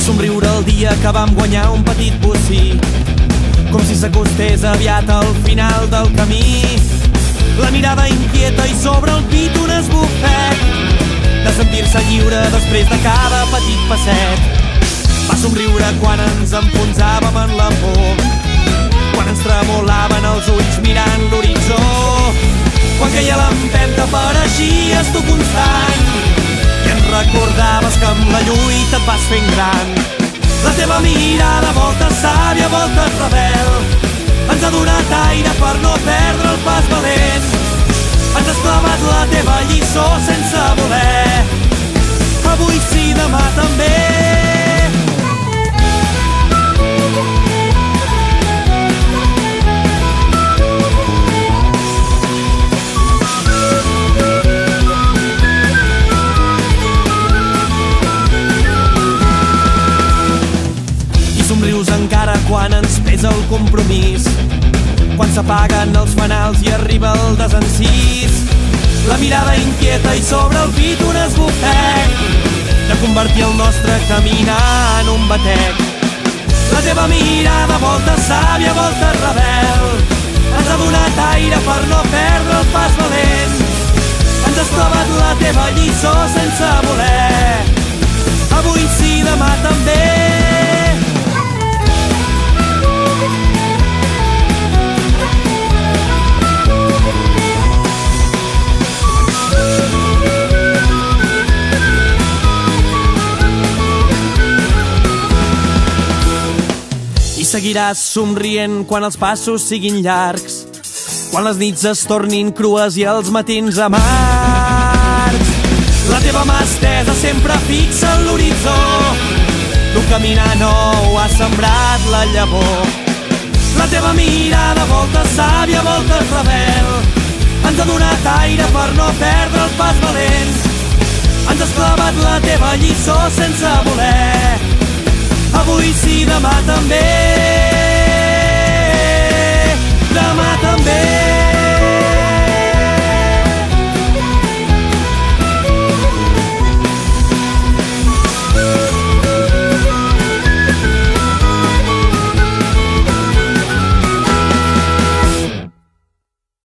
somriure el dia que vam guanyar un petit bocí, com si s'acostés aviat al final del camí. La mirada inquieta i sobre el pit un esbufec de sentir-se lliure després de cada petit passet. Va somriure quan ens enfonsàvem en la por, quan ens tremolaven els ulls mirant l'horitzó, quan queia l'empenta pareixies tu constant i ens recordaves que amb la lluita et vas fent gran. La teva mirada, volta sàvia, volta rebel, ens ha donat aire per no perdre el pas valent. Ens has clavat la teva lliçó sense voler, avui sí, demà també. Somrius encara quan ens pesa el compromís, quan s'apaguen els fanals i arriba el desencís. La mirada inquieta i sobre el pit un esbufec de convertir el nostre caminar en un batec. La teva mirada, volta sàvia, volta rebel, ens ha donat aire per no perdre el pas valent. Ens has clavat la teva lliçó sense voler, avui sí, demà també. I seguiràs somrient quan els passos siguin llargs, quan les nits es tornin crues i els matins amargs. La teva mà estesa sempre fixa en l'horitzó, d'un caminar nou ha sembrat la llavor. La teva mirada, volta sàvia, volta rebel, ens ha donat aire per no perdre el pas valent. Ens has clavat la teva lliçó sense voler, avui sí, demà també. Demà també.